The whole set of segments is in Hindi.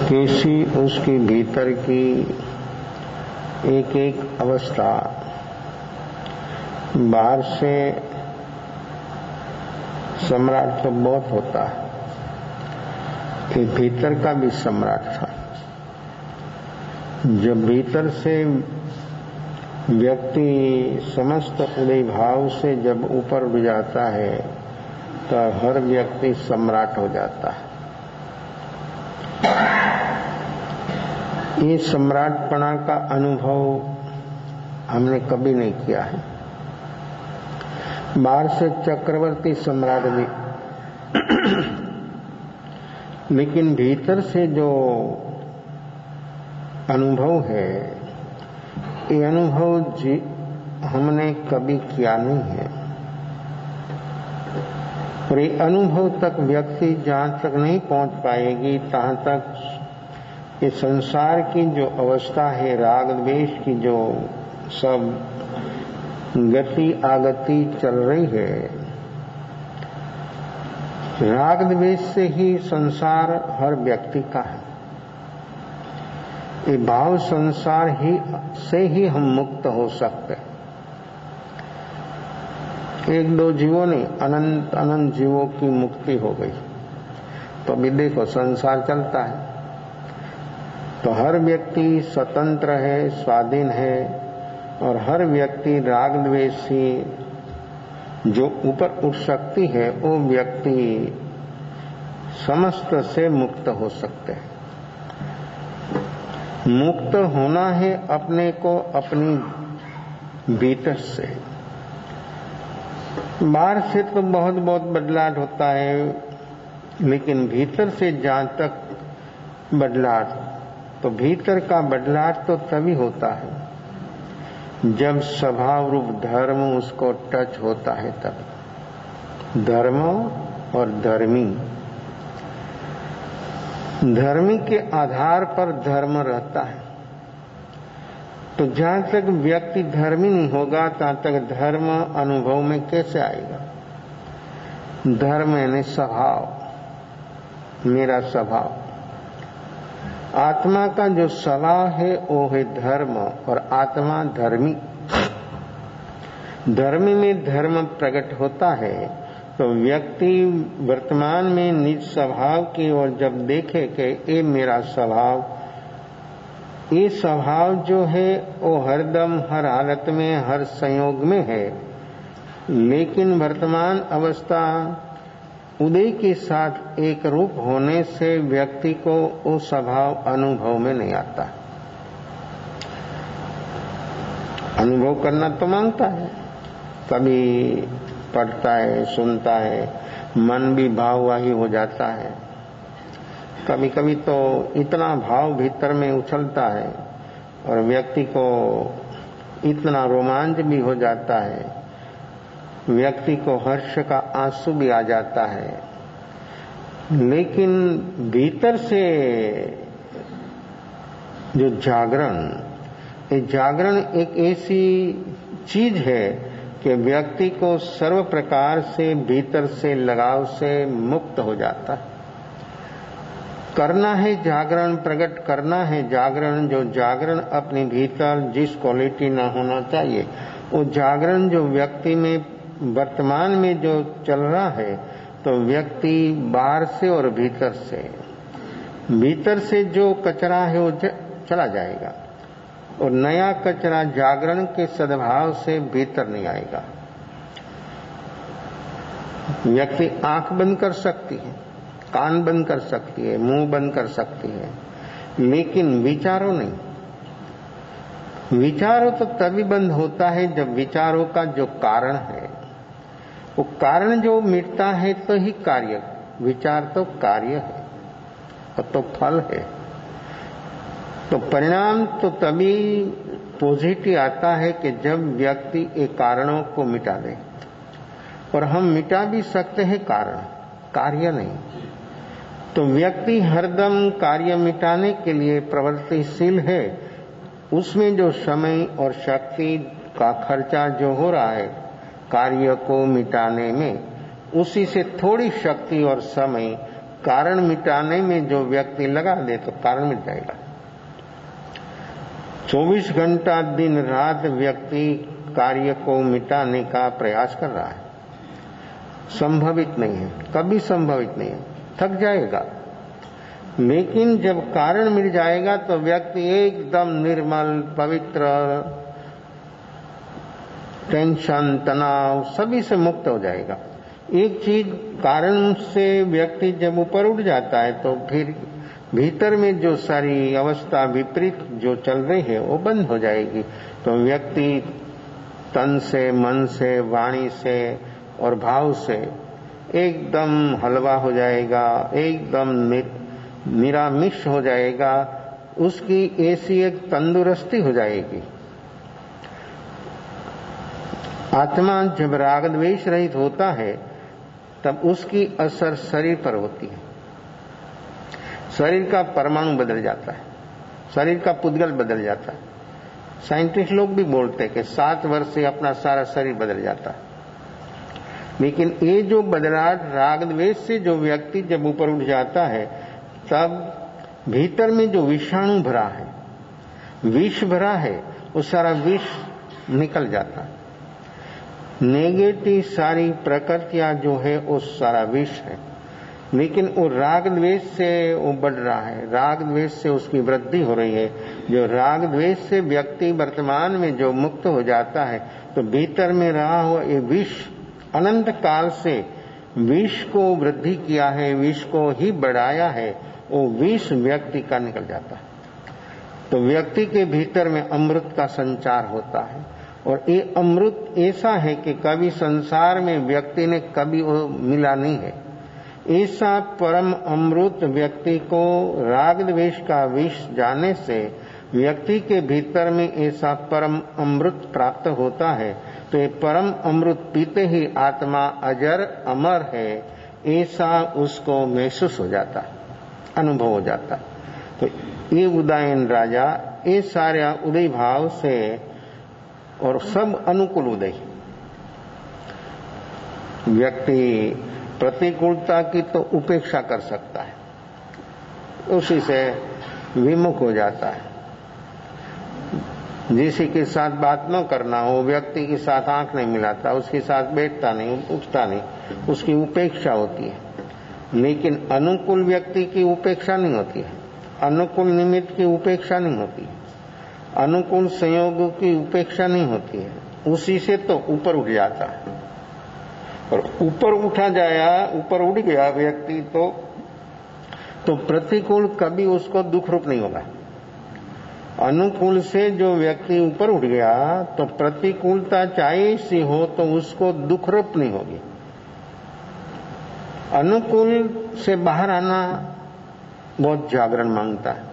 कैसी उसके भीतर की एक एक अवस्था बाहर से सम्राट तो बहुत होता है, कि भीतर का भी सम्राट था। जब भीतर से व्यक्ति समस्त उदय भाव से जब ऊपर उठ जाता है तो हर व्यक्ति सम्राट हो जाता है। ये सम्राटपना का अनुभव हमने कभी नहीं किया है। बाहर से चक्रवर्ती सम्राट भी लेकिन भीतर से जो अनुभव है, ये अनुभव हमने कभी किया नहीं है। और ये अनुभव तक व्यक्ति जहां तक नहीं पहुंच पाएगी, तहां तक ये संसार की जो अवस्था है, राग द्वेष की जो सब गति आगति चल रही है, राग द्वेष से ही संसार हर व्यक्ति का है। ये भाव संसार ही से ही हम मुक्त हो सकते हैं। एक दो जीवों ने अनंत अनंत जीवों की मुक्ति हो गई, तो अभी देखो संसार चलता है, तो हर व्यक्ति स्वतंत्र है, स्वाधीन है, और हर व्यक्ति राग द्वेष से जो ऊपर उठ सकती है, वो व्यक्ति समस्त से मुक्त हो सकते हैं। मुक्त होना है अपने को अपनी भीतर से। बाहर से तो बहुत बहुत बदलाव होता है, लेकिन भीतर से जहां तक बदलाव, तो भीतर का बदलाव तो तभी होता है जब स्वभाव रूप धर्म उसको टच होता है। तब धर्म और धर्मी, धर्मी के आधार पर धर्म रहता है। तो जहां तक व्यक्ति धर्मी नहीं होगा, तहां तक धर्म अनुभव में कैसे आएगा? धर्म यानी स्वभाव, मेरा स्वभाव। आत्मा का जो स्वभाव है वो है धर्म, और आत्मा धर्मी। धर्म में धर्म प्रकट होता है, तो व्यक्ति वर्तमान में निज स्वभाव की ओर जब देखे कि ये मेरा स्वभाव, ये स्वभाव जो है वो हरदम हर हालत में हर संयोग में है, लेकिन वर्तमान अवस्था उदय के साथ एक रूप होने से व्यक्ति को वो स्वभाव अनुभव में नहीं आता। अनुभव करना तो मांगता है, कभी पढ़ता है, सुनता है, मन भी भाववाही हो जाता है। कभी कभी तो इतना भाव भीतर में उछलता है और व्यक्ति को इतना रोमांच भी हो जाता है, व्यक्ति को हर्ष का आंसू भी आ जाता है। लेकिन भीतर से जो जागरण, ये जागरण एक ऐसी चीज है कि व्यक्ति को सर्व प्रकार से भीतर से लगाव से मुक्त हो जाता है। करना है जागरण, प्रकट करना है जागरण। जो जागरण अपने भीतर जिस क्वालिटी ना होना चाहिए, वो जागरण जो व्यक्ति में वर्तमान में जो चल रहा है, तो व्यक्ति बाहर से और भीतर से जो कचरा है वो चला जाएगा, और नया कचरा जागरण के सद्भाव से भीतर नहीं आएगा। व्यक्ति आंख बंद कर सकती है, कान बंद कर सकती है, मुंह बंद कर सकती है, लेकिन विचारों नहीं। विचारों तो तभी बंद होता है जब विचारों का जो कारण है, वो कारण जो मिटता है तो ही कार्य। विचार तो कार्य है और तो फल है। तो परिणाम तो तभी पॉजिटिव आता है कि जब व्यक्ति एक कारणों को मिटा दे। और हम मिटा भी सकते हैं कारण, कार्य नहीं। तो व्यक्ति हरदम कार्य मिटाने के लिए प्रवृत्तिशील है। उसमें जो समय और शक्ति का खर्चा जो हो रहा है कार्य को मिटाने में, उसी से थोड़ी शक्ति और समय कारण मिटाने में जो व्यक्ति लगा दे तो कारण मिट जाएगा। 24 घंटा दिन रात व्यक्ति कार्य को मिटाने का प्रयास कर रहा है, संभवित नहीं है, कभी संभवित नहीं है, थक जाएगा। लेकिन जब कारण मिल जाएगा तो व्यक्ति एकदम निर्मल, पवित्र, टेंशन, तनाव सभी से मुक्त हो जाएगा। एक चीज कारण से व्यक्ति जब ऊपर उठ जाता है तो फिर भीतर में जो सारी अवस्था विपरीत जो चल रही है वो बंद हो जाएगी। तो व्यक्ति तन से, मन से, वाणी से और भाव से एकदम हलवा हो जाएगा, एकदम निरामिष हो जाएगा। उसकी ऐसी एक तंदुरुस्ती हो जाएगी। आत्मा जब राग द्वेष रहित होता है तब उसकी असर शरीर पर होती है। शरीर का परमाणु बदल जाता है, शरीर का पुद्गल बदल जाता है। साइंटिस्ट लोग भी बोलते हैं कि 7 वर्ष से अपना सारा शरीर बदल जाता है। लेकिन ये जो बदलाव राग द्वेष से जो व्यक्ति जब ऊपर उठ जाता है तब भीतर में जो विषाणु भरा है, विष भरा है, वो सारा विष निकल जाता है। नेगेटिव सारी प्रकृतियां जो है वो सारा विष है। लेकिन वो राग द्वेष से वो बढ़ रहा है, राग द्वेष से उसकी वृद्धि हो रही है। जो राग द्वेष से व्यक्ति वर्तमान में जो मुक्त हो जाता है तो भीतर में रहा हुआ ये विष, अनंत काल से विष को वृद्धि किया है, विष को ही बढ़ाया है, वो विष व्यक्ति का निकल जाता है। तो व्यक्ति के भीतर में अमृत का संचार होता है। और ये अमृत ऐसा है कि कभी संसार में व्यक्ति ने कभी वो मिला नहीं है। ऐसा परम अमृत व्यक्ति को राग द्वेष का विष जाने से व्यक्ति के भीतर में ऐसा परम अमृत प्राप्त होता है। तो ये परम अमृत पीते ही आत्मा अजर अमर है, ऐसा उसको महसूस हो जाता है, अनुभव हो जाता है। तो ये उदयन राजा ये सारे उदय भाव से और सब अनुकूल उदय। व्यक्ति प्रतिकूलता की तो उपेक्षा कर सकता है, उसी से विमुख हो जाता है। जिसी के साथ बात न करना हो, व्यक्ति के साथ आंख नहीं मिलाता, उसके साथ बैठता नहीं, उठता नहीं, उसकी उपेक्षा होती है। लेकिन अनुकूल व्यक्ति की उपेक्षा नहीं होती है, अनुकूल निमित्त की उपेक्षा नहीं होती है, अनुकूल संयोग की उपेक्षा नहीं होती है। उसी से तो ऊपर उठ जाता है। और ऊपर उठ गया व्यक्ति तो प्रतिकूल कभी उसको दुख रूप नहीं होगा। अनुकूल से जो व्यक्ति ऊपर उठ गया तो प्रतिकूलता चाहे सी हो तो उसको दुख रूप नहीं होगी। अनुकूल से बाहर आना बहुत जागरण मांगता है।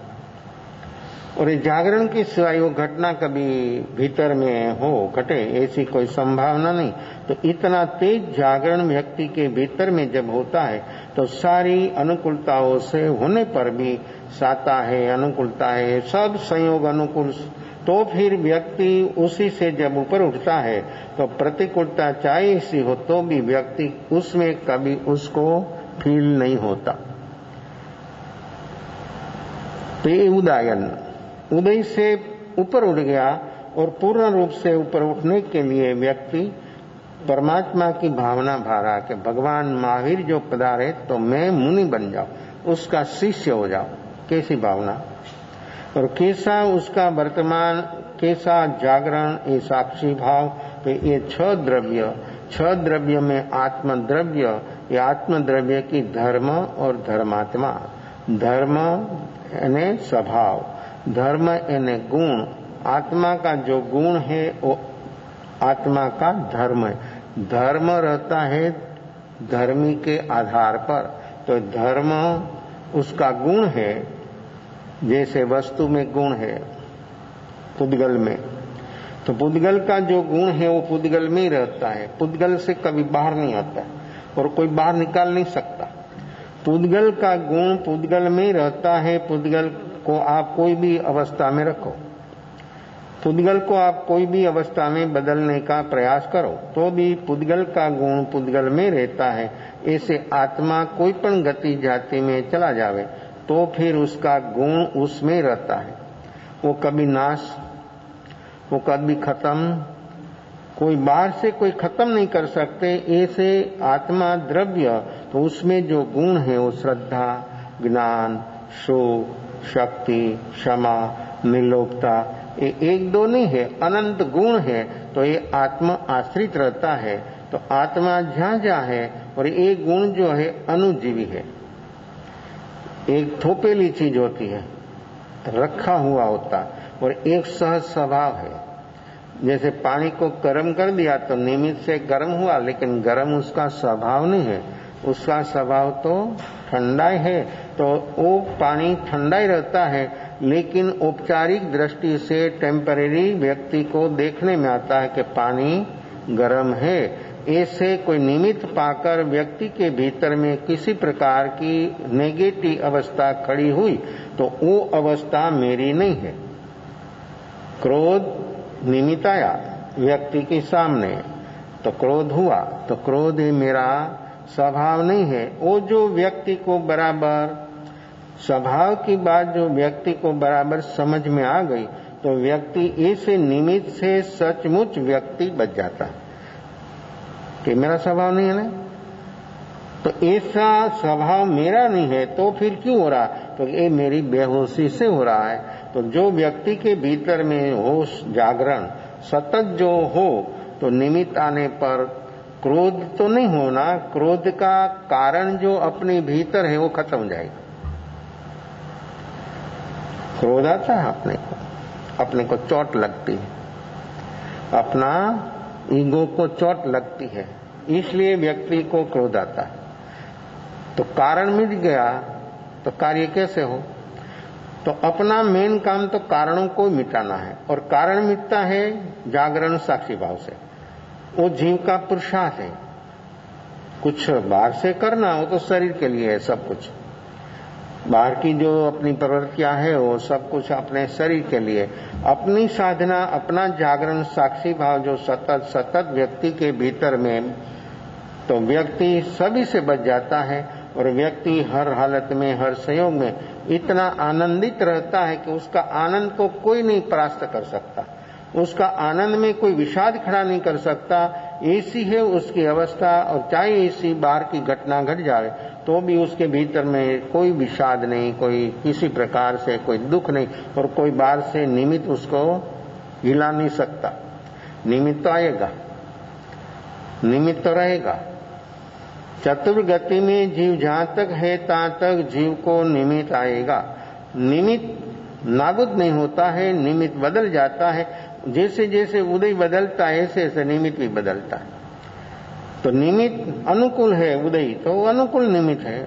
और ये जागरण की सिवाय वो घटना कभी भीतर में हो घटे ऐसी कोई संभावना नहीं। तो इतना तेज जागरण व्यक्ति के भीतर में जब होता है तो सारी अनुकूलताओं से होने पर भी साता है, अनुकूलता है, सब संयोग अनुकूल। तो फिर व्यक्ति उसी से जब ऊपर उठता है तो प्रतिकूलता चाहे ऐसी हो तो भी व्यक्ति उसमें कभी उसको फील नहीं होता। तो ये उदय से ऊपर उठ गया। और पूर्ण रूप से ऊपर उठने के लिए व्यक्ति परमात्मा की भावना भारा कि भगवान महावीर जो पधारे तो मैं मुनि बन जाऊं, उसका शिष्य हो जाऊं। कैसी भावना और कैसा उसका वर्तमान, कैसा जागरण, ये साक्षी भाव। तो ये 6 द्रव्य में आत्मद्रव्य, ये आत्मद्रव्य की धर्म और धर्मात्मा। धर्म यानी स्वभाव, धर्म यानी गुण। आत्मा का जो गुण है वो आत्मा का धर्म है। धर्म रहता है धर्मी के आधार पर। तो धर्म उसका गुण है, जैसे वस्तु में गुण है पुद्गल में, तो पुद्गल का जो गुण है वो पुद्गल में ही रहता है, पुद्गल से कभी बाहर नहीं आता और कोई बाहर निकाल नहीं सकता। पुद्गल का गुण पुद्गल में ही रहता है। पुद्गल को आप कोई भी अवस्था में रखो, पुद्गल को आप कोई भी अवस्था में बदलने का प्रयास करो तो भी पुद्गल का गुण पुद्गल में रहता है। ऐसे आत्मा कोई पण गति जाति में चला जावे तो फिर उसका गुण उसमें रहता है। वो कभी नाश, वो कभी खत्म, कोई बाहर से कोई खत्म नहीं कर सकते। ऐसे आत्मा द्रव्य, तो उसमें जो गुण है वो श्रद्धा, ज्ञान, सुख, शक्ति, क्षमा, निर्लोभता, ये एक दो नहीं है, अनंत गुण है। तो ये आत्मा आश्रित रहता है। तो आत्मा जहां जहां है, और एक गुण जो है अनुजीवी है, एक थोपेली चीज होती है, रखा हुआ होता, और एक सहज स्वभाव है। जैसे पानी को गर्म कर दिया तो निमित्त से गर्म हुआ, लेकिन गर्म उसका स्वभाव नहीं है, उसका स्वभाव तो ठंडा है। तो वो पानी ठंडा ही रहता है, लेकिन औपचारिक दृष्टि से टेम्परेरी व्यक्ति को देखने में आता है कि पानी गर्म है। ऐसे कोई निमित्त पाकर व्यक्ति के भीतर में किसी प्रकार की नेगेटिव अवस्था खड़ी हुई, तो वो अवस्था मेरी नहीं है। क्रोध निमित्त आया व्यक्ति के सामने, तो क्रोध हुआ, तो क्रोध मेरा स्वभाव नहीं है। वो जो व्यक्ति को बराबर स्वभाव की बात जो व्यक्ति को बराबर समझ में आ गई, तो व्यक्ति ऐसे निमित्त से सचमुच व्यक्ति बच जाता है कि मेरा स्वभाव नहीं है ना। तो ऐसा स्वभाव मेरा नहीं है, तो फिर क्यों हो रहा? तो ये मेरी बेहोशी से हो रहा है। तो जो व्यक्ति के भीतर में होश जागरण सतत जो हो, तो निमित्त आने पर क्रोध तो नहीं होना, क्रोध का कारण जो अपने भीतर है वो खत्म हो जाएगा। क्रोध आता है अपने को चोट लगती है, अपना ईगो को चोट लगती है, इसलिए व्यक्ति को क्रोध आता है। तो कारण मिट गया तो कार्य कैसे हो? तो अपना मेन काम तो कारणों को मिटाना है, और कारण मिटता है जागरण साक्षी भाव से। वो जीव का पुरुषार्थ है। कुछ बाहर से करना वो तो शरीर के लिए है, सब कुछ बाहर की जो अपनी प्रवृत्तियां है वो सब कुछ अपने शरीर के लिए। अपनी साधना, अपना जागरण साक्षी भाव जो सतत सतत व्यक्ति के भीतर में, तो व्यक्ति सभी से बच जाता है, और व्यक्ति हर हालत में, हर संयोग में इतना आनंदित रहता है कि उसका आनंद को कोई नहीं परास्त कर सकता, उसका आनंद में कोई विषाद खड़ा नहीं कर सकता। ऐसी है उसकी अवस्था, और चाहे ऐसी बाहर की घटना घट जाए तो भी उसके भीतर में कोई विषाद नहीं, कोई किसी प्रकार से कोई दुख नहीं, और कोई बाहर से निमित्त उसको हिला नहीं सकता। निमित्त तो आएगा, निमित्त तो रहेगा। चतुर्गति में जीव जहां तक है तहां तक जीव को निमित्त आएगा। निमित्त नाबुद नहीं होता है, निमित्त बदल जाता है। जैसे जैसे उदय बदलता है, ऐसे ऐसे निमित्त भी बदलता है। तो निमित्त अनुकूल है उदय, तो अनुकूल निमित्त है।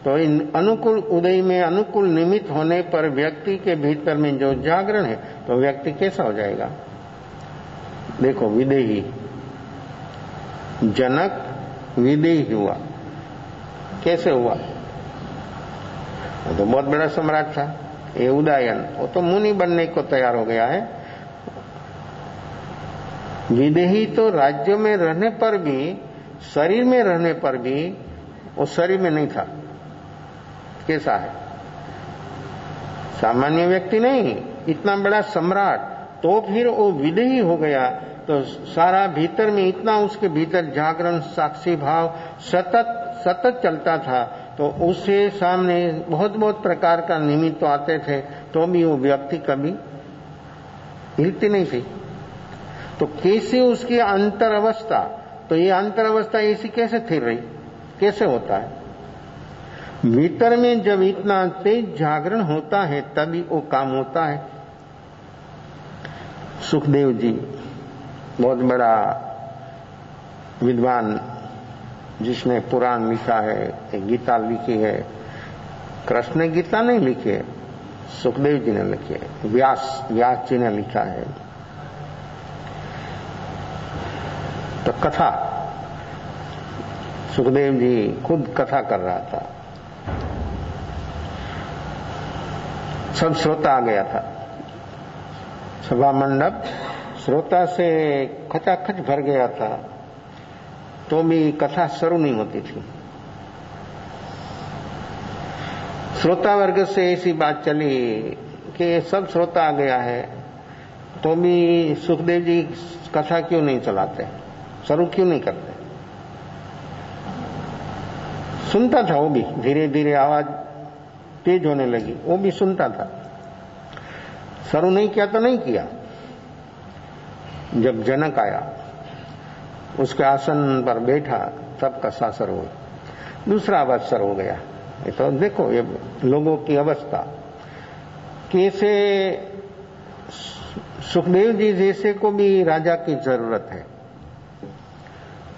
तो इन अनुकूल उदय में अनुकूल निमित्त होने पर व्यक्ति के भीतर में जो जागरण है, तो व्यक्ति कैसा हो जाएगा? देखो, विदेही जनक विदेही हुआ, कैसे हुआ? वो तो बहुत बड़ा सम्राट था। ये उदयन, वो तो मुनि बनने को तैयार हो गया है। विदेही तो राज्यों में रहने पर भी, शरीर में रहने पर भी वो शरीर में नहीं था। कैसा है? सामान्य व्यक्ति नहीं, इतना बड़ा सम्राट, तो फिर वो विदेही हो गया। तो सारा भीतर में इतना उसके भीतर जागरण साक्षी भाव सतत सतत चलता था। तो उससे सामने बहुत बहुत प्रकार का निमित्त आते थे, तो भी वो व्यक्ति कभी हिलती नहीं थी। तो कैसे उसकी अंतर अवस्था, तो ये अंतर अवस्था ऐसी कैसे थिर रही? कैसे होता है? भीतर में जब इतना तेज जागरण होता है तभी वो काम होता है। सुखदेव जी बहुत बड़ा विद्वान, जिसने पुराण लिखा है, गीता लिखी है। कृष्ण ने गीता नहीं लिखी है, सुखदेव जी ने लिखी है, व्यास जी ने लिखा है। तो कथा, सुखदेव जी खुद कथा कर रहा था, सब श्रोता आ गया था। सभा मंडप श्रोता से खचाखच भर गया था, तो भी कथा शुरू नहीं होती थी। श्रोता वर्ग से ऐसी बात चली कि सब श्रोता आ गया है, तो भी सुखदेव जी कथा क्यों नहीं चलाते, शुरू क्यों नहीं करते? सुनता था वो भी, धीरे धीरे आवाज तेज होने लगी, वो भी सुनता था। शुरू नहीं किया तो नहीं किया। जब जनक आया, उसके आसन पर बैठा, तब कथा शुरू हुई। दूसरा अवसर हो गया। ये तो देखो ये लोगों की अवस्था कैसे। सुखदेव जी जैसे को भी राजा की जरूरत है।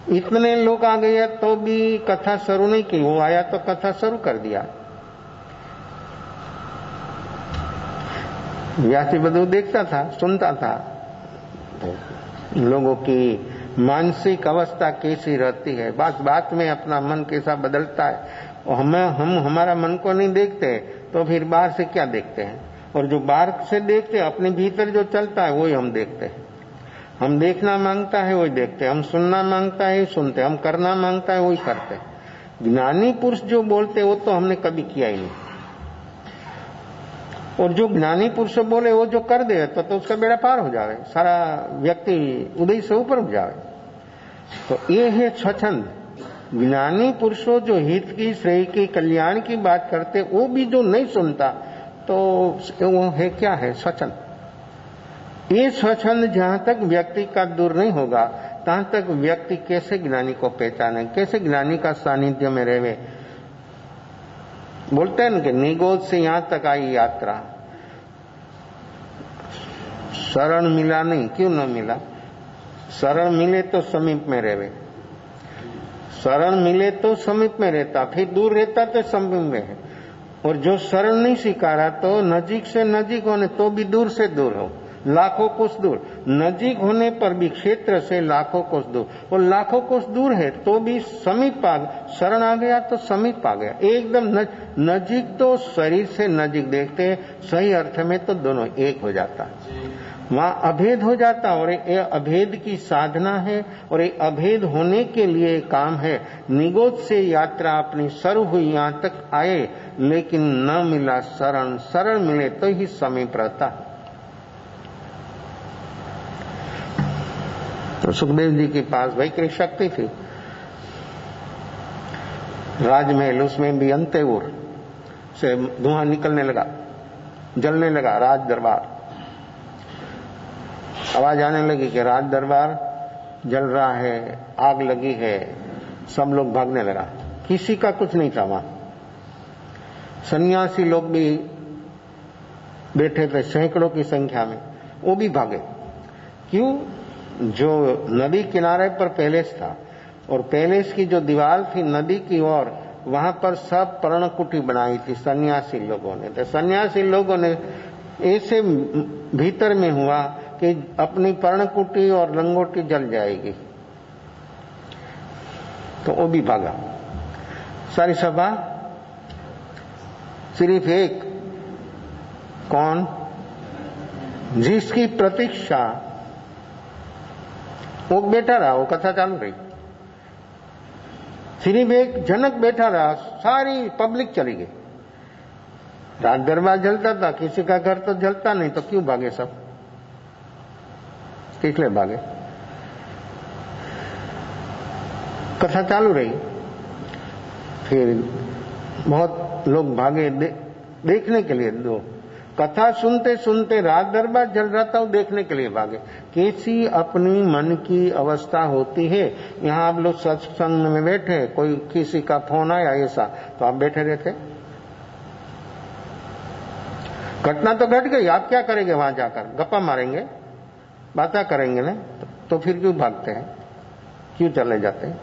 इतने लोग आ गए तो भी कथा शुरू नहीं की, वो आया तो कथा शुरू कर दिया। व्यासी बधु देखता था, सुनता था, लोगों की मानसिक अवस्था कैसी रहती है, बात बात में अपना मन कैसा बदलता है। और हम हमारा मन को नहीं देखते तो फिर बाहर से क्या देखते हैं? और जो बाहर से देखते हैं, अपने भीतर जो चलता है वही हम देखते हैं। हम देखना मांगता है वही देखते हैं, हम सुनना मांगता है सुनते, हम करना मांगता है वही करते हैं। ज्ञानी पुरुष जो बोलते वो तो हमने कभी किया ही नहीं। और जो ज्ञानी पुरुष बोले वो जो कर दे तो उसका बेड़ा पार हो जावे, सारा व्यक्ति उदय से ऊपर हो जावे। तो ये है स्वच्छंद। ज्ञानी पुरुषों जो हित की, श्रेय की, कल्याण की बात करते, वो भी जो नहीं सुनता तो वो है क्या है? स्वच्छंद। ये स्वच्छंद जहां तक व्यक्ति का दूर नहीं होगा, तहां तक व्यक्ति कैसे ज्ञानी को पहचाने, कैसे ज्ञानी का सानिध्य में रहे। बोलते हैं ना कि निगोद से यहां तक आई यात्रा, शरण मिला नहीं, क्यों न मिला? शरण मिले तो समीप में रहे, शरण मिले तो समीप में रहता, फिर दूर रहता तो समीप में है। और जो शरण नहीं स्वीकारा तो नजीक से नजीक होने तो भी दूर से दूर हो, लाखों कोस दूर। नजीक होने पर भी क्षेत्र से लाखों कोस दूर, और लाखों कोस दूर है तो भी समीप आ, शरण आ गया तो समीप आ गया। एकदम नजीक तो शरीर से नजीक देखते, सही अर्थ में तो दोनों एक हो जाता, वहां अभेद हो जाता। और ये अभेद की साधना है, और ये अभेद होने के लिए काम है। निगोद से यात्रा अपनी शुरू हुई, यहां तक आए, लेकिन न मिला शरण। शरण मिले तो ही समीप रहता। तो सुखदेव जी के पास वैकृत शक्ति थी। राजमहल, उसमें भी अंतेउर से धुआं निकलने लगा, जलने लगा राज दरबार। आवाज आने लगी कि राज दरबार जल रहा है, आग लगी है। सब लोग भागने लगा, किसी का कुछ नहीं था वहां। सन्यासी लोग भी बैठे थे सैकड़ों की संख्या में, वो भी भागे। क्यों? जो नदी किनारे पर पैलेस था, और पैलेस की जो दीवार थी नदी की ओर, वहां पर सब पर्णकुटी बनाई थी सन्यासी लोगों ने। तो सन्यासी लोगों ने ऐसे भीतर में हुआ कि अपनी पर्णकुटी और लंगोटी जल जाएगी, तो वो भी भागा। सारी सभा सिर्फ एक, कौन? जिसकी प्रतीक्षा, वो बैठा रहा, वो कथा चालू रही। सिर्फ एक जनक बैठा रहा, सारी पब्लिक चली गई। राज दरबार जलता था, किसी का घर तो जलता नहीं, तो क्यों भागे सब? किस लिए भागे? कथा चालू रही, फिर बहुत लोग भागे देखने के लिए। दो कथा सुनते सुनते राज दरबार जल रहा था, वो देखने के लिए भागे। कैसी अपनी मन की अवस्था होती है। यहाँ आप लोग सत्संग में बैठे, कोई किसी का फोन आया ऐसा, तो आप बैठे रहते। घटना तो घट गई, आप क्या करेंगे वहां जाकर? गप्पा मारेंगे, बातें करेंगे ना, तो फिर क्यों भागते हैं, क्यों चले जाते हैं?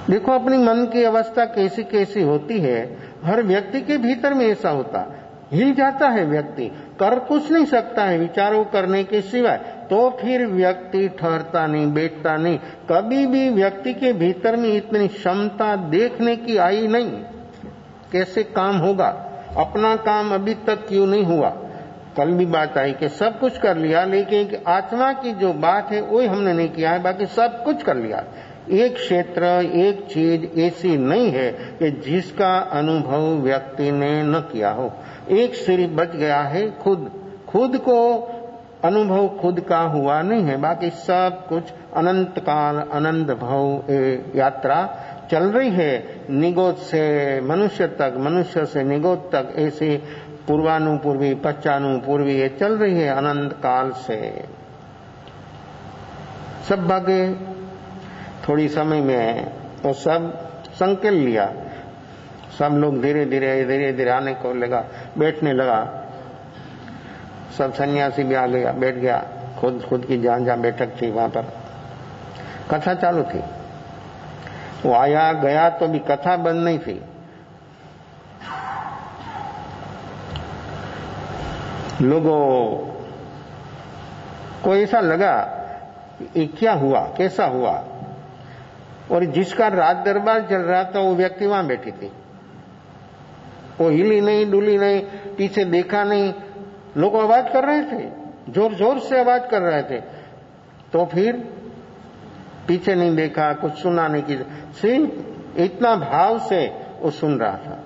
देखो अपनी मन की अवस्था कैसी कैसी होती है। हर व्यक्ति के भीतर में ऐसा होता, हिल जाता है व्यक्ति, कर कुछ नहीं सकता है विचारों करने के सिवाय, तो फिर व्यक्ति ठहरता नहीं, बैठता नहीं। कभी भी व्यक्ति के भीतर में इतनी क्षमता देखने की आई नहीं, कैसे काम होगा, अपना काम अभी तक क्यों नहीं हुआ। कल भी बात आई कि सब कुछ कर लिया, लेकिन आत्मा की जो बात है वही हमने नहीं किया है, बाकी सब कुछ कर लिया। एक क्षेत्र, एक चीज ऐसी नहीं है कि जिसका अनुभव व्यक्ति ने न किया हो। एक सिर्फ बच गया है खुद को अनुभव खुद का हुआ नहीं है, बाकी सब कुछ अनंत काल अनंत भव यात्रा चल रही है। निगोद से मनुष्य तक, मनुष्य से निगोद तक, ऐसे पूर्वानुपूर्वी पश्चानुपूर्वी ये चल रही है अनंत काल से। सब भागे थोड़ी समय में तो सब संकेल लिया, सब लोग धीरे धीरे आने को लगा, बैठने लगा। सब सन्यासी भी आ गया, बैठ गया, खुद की जहां बैठक थी वहां पर कथा चालू थी। वो आया गया तो भी कथा बंद नहीं थी। लोगों को ऐसा लगा ये क्या हुआ, कैसा हुआ। और जिसका राज दरबार चल रहा था वो व्यक्ति वहां बैठी थी, वो हिली नहीं, डुली नहीं, पीछे देखा नहीं। लोग आवाज कर रहे थे, जोर जोर से आवाज कर रहे थे, तो फिर पीछे नहीं देखा, कुछ सुना नहीं, की सिर्फ इतना भाव से वो सुन रहा था।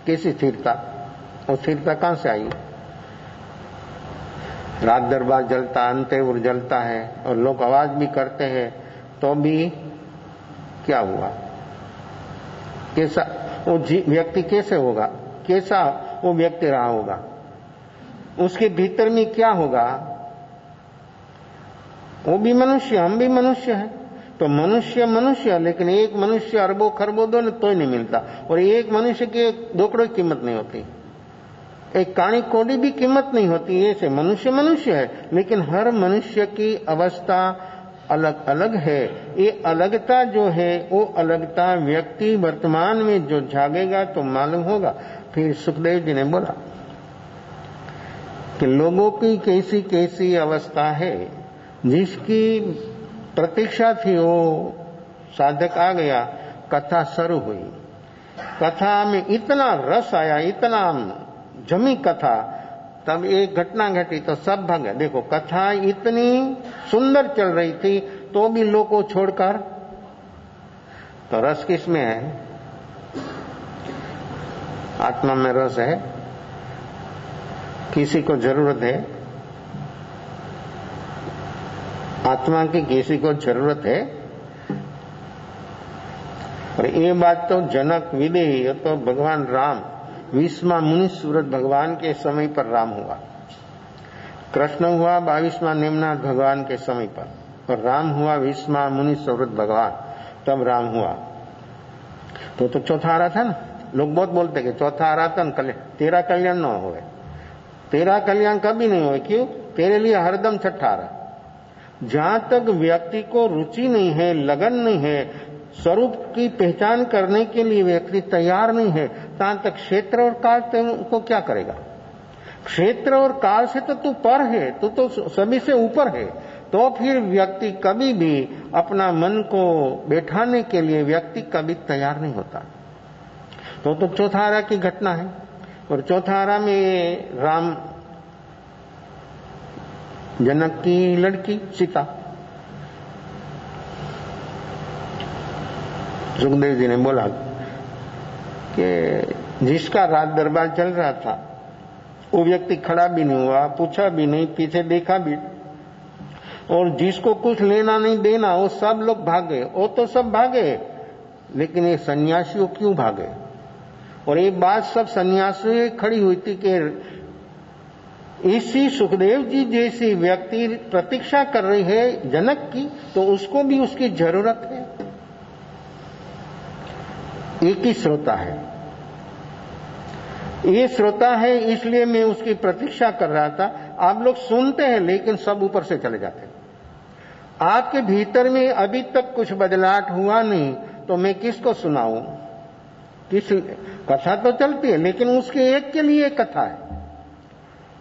कैसी स्थिरता, वो स्थिरता कहां से आई। रात दरबार जलता, अंतेवर जलता है और लोग आवाज भी करते हैं, तो भी क्या हुआ, कैसा वो व्यक्ति कैसे होगा, कैसा वो व्यक्ति रहा होगा, उसके भीतर में क्या होगा। वो भी मनुष्य, हम भी मनुष्य हैं। तो मनुष्य, लेकिन एक मनुष्य अरबों खरबों दो तो ही नहीं मिलता, और एक मनुष्य की दोकड़ों की कीमत नहीं होती, एक काणी कोड़ी भी कीमत नहीं होती। ऐसे मनुष्य है, लेकिन हर मनुष्य की अवस्था अलग अलग है। ये अलगता जो है, वो अलगता व्यक्ति वर्तमान में जो जागेगा तो मालूम होगा। फिर सुखदेव जी ने बोला कि लोगों की कैसी कैसी अवस्था है, जिसकी प्रतीक्षा थी वो साधक आ गया, कथा शुरू हुई। कथा में इतना रस आया, इतना जमी कथा, तब एक घटना घटी तो सब भागे। देखो कथा इतनी सुंदर चल रही थी तो भी लोग को छोड़कर, तो रस किसमें है, आत्मा में रस है। किसी को जरूरत है, आत्मा की किसी को जरूरत है। और ये बात तो जनक विदेही, तो भगवान राम 20वां मुनि सूरत भगवान के समय पर राम हुआ, कृष्ण हुआ 22वां नेमनाथ भगवान के समय पर, और राम हुआ 20वां मुनि सूरत भगवान, तब राम हुआ। तो चौथा आ रहा था ना। लोग बहुत बोलते कि चौथा आ रहा था न, तेरा कल्याण न हो। तेरा कल्याण कभी नहीं हो, क्यों, तेरे लिए हरदम छठा रहा। जहां तक व्यक्ति को रुचि नहीं है, लगन नहीं है, स्वरूप की पहचान करने के लिए व्यक्ति तैयार नहीं है, तहां तक क्षेत्र और काल को क्या करेगा। क्षेत्र और काल से तो तू पर है, तू तो सभी से ऊपर है। तो फिर व्यक्ति कभी भी अपना मन को बैठाने के लिए व्यक्ति कभी तैयार नहीं होता। तो चौथारा की घटना है। और चौथारा में राम, जनक की लड़की सीता, सुखदेव जी ने बोला कि जिसका रात दरबार चल रहा था वो व्यक्ति खड़ा भी नहीं हुआ, पूछा भी नहीं, पीछे देखा भी, और जिसको कुछ लेना नहीं देना वो सब लोग भागे। वो तो सब भागे, लेकिन ये सन्यासियों क्यों भागे। और ये बात सब सन्यासियों खड़ी हुई थी कि इसी सुखदेव जी जैसी व्यक्ति प्रतीक्षा कर रही है जनक की, तो उसको भी उसकी जरूरत है। एक ही श्रोता है, ये श्रोता है, इसलिए मैं उसकी प्रतीक्षा कर रहा था। आप लोग सुनते हैं लेकिन सब ऊपर से चले जाते हैं। आपके भीतर में अभी तक कुछ बदलाव हुआ नहीं, तो मैं किसको सुनाऊं। किस कथा तो चलती है, लेकिन उसके एक के लिए कथा है।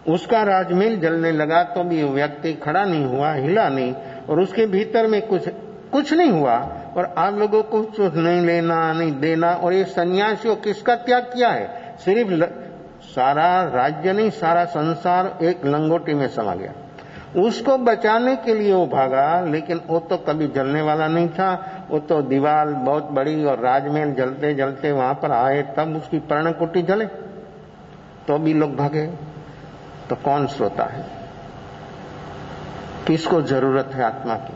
उसका राजमहल जलने लगा तो भी व्यक्ति खड़ा नहीं हुआ, हिला नहीं, और उसके भीतर में कुछ नहीं हुआ। और आप लोगों को कुछ नहीं लेना नहीं देना। और ये सन्यासियों किसका त्याग किया है, सिर्फ सारा राज्य नहीं, सारा संसार एक लंगोटी में समा गया। उसको बचाने के लिए वो भागा, लेकिन वो तो कभी जलने वाला नहीं था। वो तो दीवार बहुत बड़ी और राजमहल जलते जलते वहां पर आए, तब उसकी पर्णकुटी जले, तो भी लोग भागे। तो कौन श्रोता है, किसको जरूरत है आत्मा की।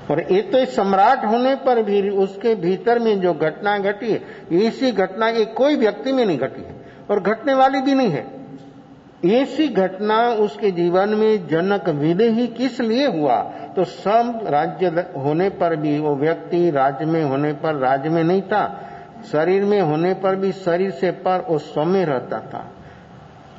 और ये तो सम्राट होने पर भी उसके भीतर में जो घटना घटी है, ऐसी घटना ये कोई व्यक्ति में नहीं घटी है और घटने वाली भी नहीं है। ऐसी घटना उसके जीवन में जनक विदेही किस लिए हुआ? तो सब राज्य होने पर भी वो व्यक्ति राज्य में होने पर राज्य में नहीं था, शरीर में होने पर भी शरीर से पर वो स्व में रहता था,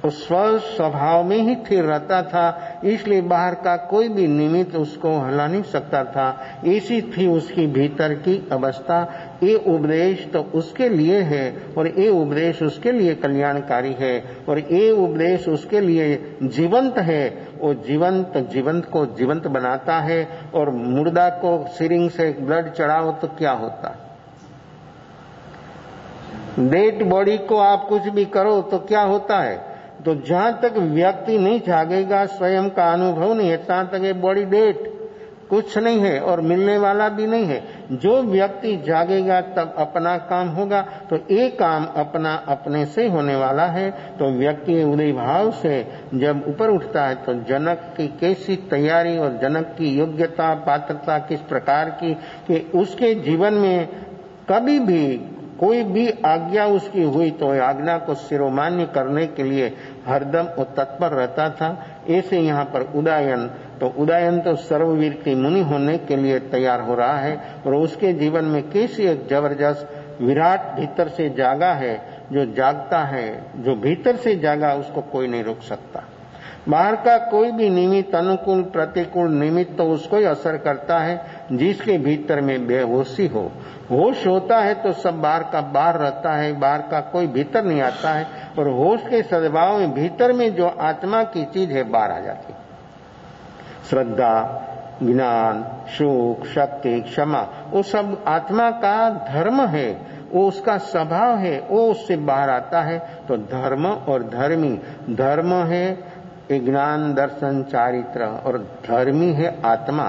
वो स्व स्वभाव में ही स्थिर रहता था। इसलिए बाहर का कोई भी निमित्त उसको हिला नहीं सकता था। ऐसी थी उसकी भीतर की अवस्था। ये उपदेश तो उसके लिए है और ये उपदेश उसके लिए कल्याणकारी है और ये उपदेश उसके लिए जीवंत है। वो जीवंत को जीवंत बनाता है। और मुर्दा को सिरिंज से ब्लड चढ़ाओ तो क्या होता? डेड बॉडी को आप कुछ भी करो तो क्या होता है? तो जहां तक व्यक्ति नहीं जागेगा, स्वयं का अनुभव नहीं है, तहां तक ये बॉडी डेड कुछ नहीं है और मिलने वाला भी नहीं है। जो व्यक्ति जागेगा तब अपना काम होगा। तो ये काम अपना अपने से होने वाला है। तो व्यक्ति उदय भाव से जब ऊपर उठता है तो जनक की कैसी तैयारी और जनक की योग्यता पात्रता किस प्रकार की कि उसके जीवन में कभी भी कोई भी आज्ञा उसकी हुई तो आज्ञा को शिरोमान्य करने के लिए हरदम वो तत्पर रहता था। ऐसे यहाँ पर उदयन तो सर्ववीर की मुनि होने के लिए तैयार हो रहा है और उसके जीवन में कैसी एक जबरदस्त विराट भीतर से जागा है। जो जागता है, जो भीतर से जागा, उसको कोई नहीं रोक सकता। बाहर का कोई भी निमित्त, अनुकूल प्रतिकूल निमित्त तो उसको ही असर करता है। जिसके भीतर में बेहोशी हो, होश होता है तो सब बाहर का बाहर रहता है, बाहर का कोई भीतर नहीं आता है। और होश के सद्भाव में भीतर में जो आत्मा की चीज है बाहर आ जाती है। श्रद्धा, ज्ञान, सुख, शक्ति, क्षमा, वो सब आत्मा का धर्म है, वो उसका स्वभाव है, वो उससे बाहर आता है। तो धर्म और धर्मी, धर्म है ज्ञान, दर्शन, चारित्र और धर्मी है आत्मा।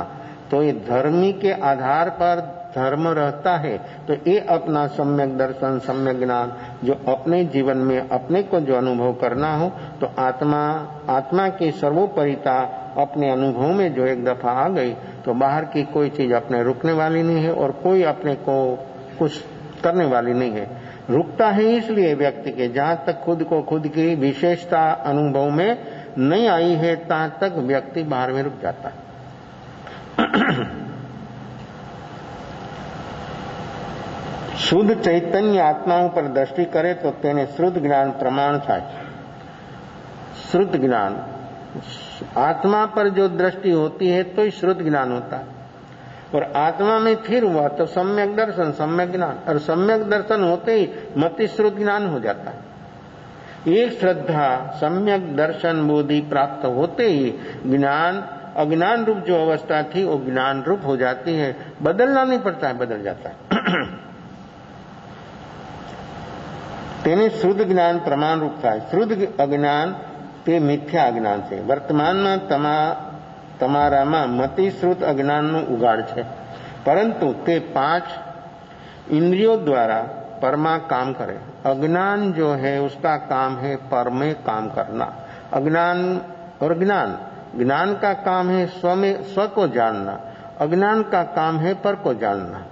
तो ये धर्मी के आधार पर धर्म रहता है। तो ये अपना सम्यक दर्शन, सम्यक ज्ञान जो अपने जीवन में अपने को जो अनुभव करना हो, तो आत्मा की सर्वोपरिता अपने अनुभव में जो एक दफा आ गई तो बाहर की कोई चीज अपने रुकने वाली नहीं है और कोई अपने को कुछ करने वाली नहीं है। रुकता है इसलिए व्यक्ति के जहां तक खुद को खुद की विशेषता अनुभव में नहीं आई है तहां तक व्यक्ति बाहर में रुक जाता है। शुद्ध चैतन्य आत्माओं पर दृष्टि करे तो तेने शुद्ध ज्ञान प्रमाण था। शुद्ध ज्ञान आत्मा पर जो दृष्टि होती है तो ही शुद्ध ज्ञान होता है। और आत्मा में फिर हुआ तो सम्यक दर्शन, सम्यक ज्ञान, और सम्यक दर्शन होते ही मति श्रुत ज्ञान हो जाता है। एक श्रद्धा, सम्यक दर्शन, बोधि प्राप्त होते ही ज्ञान, अज्ञान रूप जो अवस्था थी वो ज्ञान रूप हो जाती है। बदलना नहीं पड़ता है, बदल जाता है। तेने शुद्ध ज्ञान प्रमाण रूप था। शुद्ध अज्ञान તે મિથ્યા અજ્ઞાન છે। વર્તમાનમાં તમારામાં મતિશ્રુત અજ્ઞાનનો ઉગાડ છે, પરંતુ તે 5 इंद्रियों द्वारा परमा काम करे। अज्ञान जो है उसका काम है पर में काम करना। अज्ञान और ज्ञान, ज्ञान का काम है स्व को जानना, अज्ञान का काम है पर को जानना।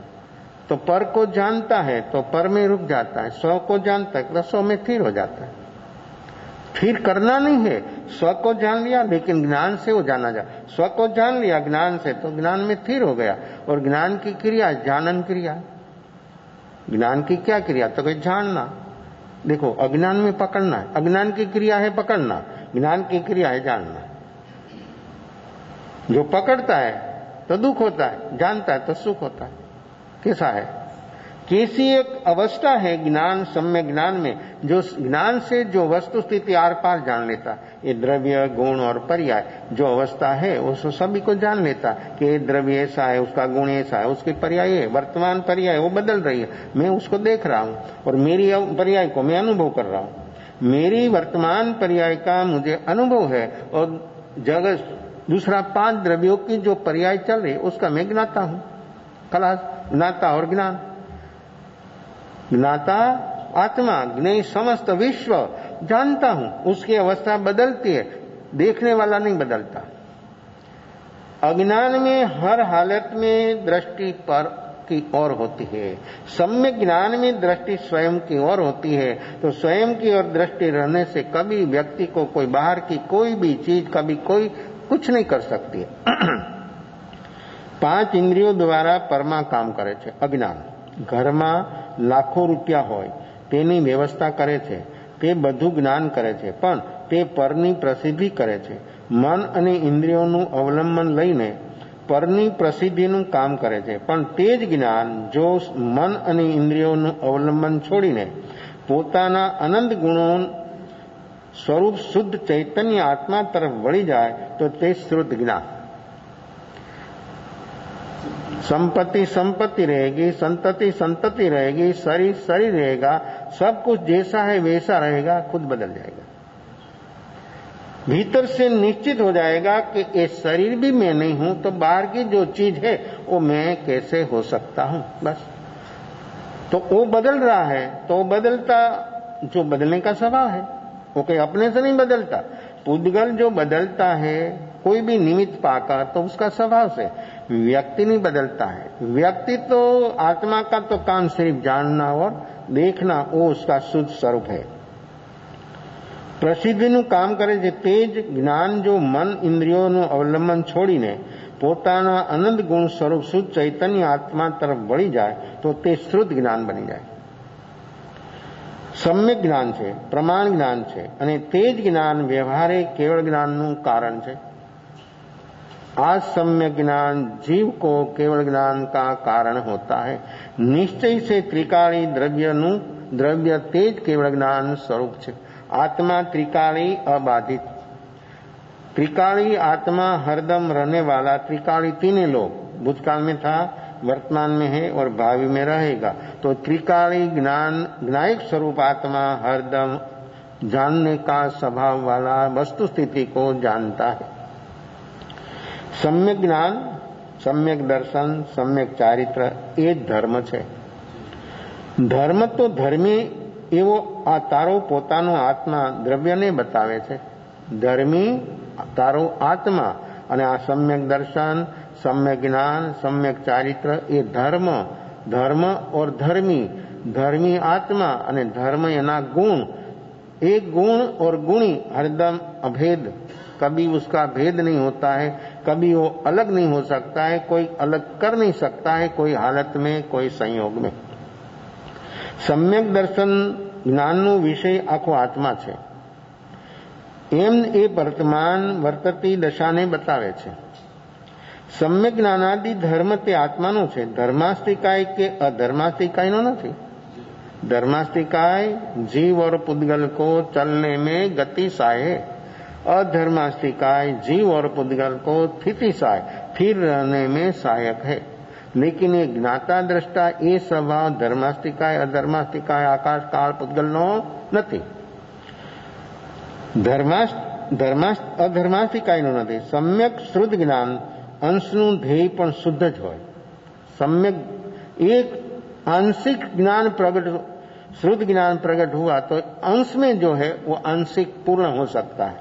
तो पर को जानता है तो पर में रुक जाता है, स्व को जानता है तो स्व में स्थिर हो जाता है। फिर करना नहीं है, स्व को जान लिया लेकिन ज्ञान से वो जाना जा। स्व को जान लिया ज्ञान से तो ज्ञान में स्थिर हो गया। और ज्ञान की क्रिया जानन क्रिया। ज्ञान की क्या क्रिया? तो कोई जानना। देखो, अज्ञान में पकड़ना है, अज्ञान की क्रिया है पकड़ना, ज्ञान की क्रिया है जानना। जो पकड़ता है तो दुख होता है, जानता है तो सुख होता है। कैसा है? कैसी एक अवस्था है ज्ञान, सम्यक ज्ञान में, जो ज्ञान से जो वस्तु स्थिति आर पार जान लेता। ये द्रव्य, गुण और पर्याय जो अवस्था है वो सभी को जान लेता कि ये द्रव्य ऐसा है, उसका गुण ऐसा है, उसकी पर्याय है, वर्तमान पर्याय वो बदल रही है, मैं उसको देख रहा हूँ और मेरी पर्याय को मैं अनुभव कर रहा हूँ। मेरी वर्तमान पर्याय का मुझे अनुभव है और जगत दूसरा 5 द्रव्यों की जो पर्याय चल रही उसका मैं ज्ञाता हूँ। खलास, ज्ञाता और ज्ञान। ज्ञाता आत्मा, ज्ञेय समस्त विश्व जानता हूं, उसकी अवस्था बदलती है, देखने वाला नहीं बदलता। अज्ञान में हर हालत में दृष्टि पर की ओर होती है, सम्यक ज्ञान में दृष्टि स्वयं की ओर होती है। तो स्वयं की ओर दृष्टि रहने से कभी व्यक्ति को कोई बाहर की कोई भी चीज कभी कोई कुछ नहीं कर सकती है। 5 इंद्रियों द्वारा परमा काम करे છે। અજ્ઞાન ઘરમાં લાખો રૂપિયા હોય તેની વ્યવસ્થા કરે છે, તે બધું જ્ઞાન કરે છે, પણ તે પરની પ્રસિદ્ધિ કરે છે। મન અને ઇન્દ્રિયોનું અવલંબન લઈને પરની પ્રસિદ્ધિનું કામ કરે છે, પણ તે જ જ્ઞાન જો મન અને ઇન્દ્રિયોનું અવલંબન છોડીને પોતાના અનંત ગુણો સ્વરૂપ શુદ્ધ ચૈતન્ય આત્મા તરફ વળી જાય તો તે શ્રુત જ્ઞાન। संपत्ति संपत्ति रहेगी, संतति संतति रहेगी, शरीर शरीर रहेगा, सब कुछ जैसा है वैसा रहेगा, खुद बदल जाएगा। भीतर से निश्चित हो जाएगा कि ये शरीर भी मैं नहीं हूं, तो बाहर की जो चीज है वो मैं कैसे हो सकता हूं। बस तो वो बदल रहा है, तो वो बदलता जो बदलने का स्वभाव है, वो कोई अपने से नहीं बदलता। पुद्गल जो बदलता है कोई भी निमित्त पाकर तो उसका स्वभाव से, व्यक्ति नहीं बदलता है। व्यक्ति तो आत्मा का तो काम सिर्फ जानना और देखना, वो उसका शुद्ध स्वरूप है। પ્રસિદ્ધિનું કામ કરે છે તે જ જ્ઞાન જો મન ઇન્દ્રિયોનું અવલંબન છોડીને પોતાના અનંત ગુણ સ્વરૂપ શુદ્ધ ચૈતન્ય આત્મા તરફ વળી જાય તો તે શ્રુત જ્ઞાન બની જાય। સમ્યક જ્ઞાન છે, પ્રમાણ જ્ઞાન છે, અને તે જ જ્ઞાન વ્યવહારે કેવળ જ્ઞાનનું કારણ છે। आज सम्यक ज्ञान जीव को केवल ज्ञान का कारण होता है। निश्चय से त्रिकाली द्रव्य तेज केवल ज्ञान स्वरूप है। आत्मा त्रिकाली अबाधित, त्रिकाली आत्मा हरदम रहने वाला, त्रिकाली तीनों लोग भूतकाल में था, वर्तमान में है और भावी में रहेगा। तो त्रिकाली ज्ञायक स्वरूप आत्मा हरदम जानने का स्वभाव वाला वस्तु स्थिति को जानता है। सम्यक ज्ञान, सम्यक दर्शन, सम्यक चारित्र એ ધર્મ છે। ધર્મ તો ધર્મી એવો આ તારો પોતાનો આત્મા દ્રવ્યને બતાવે છે। ધર્મી તારો આત્મા અને આ સમ્યક દર્શન, સમ્યક જ્ઞાન, સમ્યક ચારિત્ર એ ધર્મ, ધર્મ और धर्मी, धर्मी आत्मा અને ધર્મ એના ગુણ। एक गुण और गुणी हरदम अभेद, कभी उसका भेद नहीं होता है, कभी वो अलग नहीं हो सकता है, कोई अलग कर नहीं सकता है, कोई हालत में, कोई संयोग में। सम्यक दर्शन ज्ञानનો વિષય આખો આત્મા છે, એમ એ વર્તમાન વર્તતી દશાને બતાવે છે। સમ્યક જ્ઞાનાદિ ધર્મ તે આત્માનો છે, ધર્માસ્તિકાય કે અધર્માસ્તિકાયનો નથી। धर्मास्तिकाय जीव और पुद्गल को चलने में गति सहाय, अधर्मास्तिकाय जीव और पुद्गल को स्थिति सहाय, स्थिर रहने में सहायक है। लेकिन ये ज्ञाता दृष्टा ये स्वभाव धर्मास्तिकाय अधर्मास्तिकाय आकाश काल पुद्गल नो नहीं। अधर्मास्तिकाय नो नहीं। सम्यक शुद्ध ज्ञान अंशनु ध्येय पण शुद्ध ज होय। सम्यक एक आंशिक ज्ञान प्रकट, शुद्ध ज्ञान प्रकट हुआ तो अंश में जो है वो आंशिक पूर्ण हो सकता है।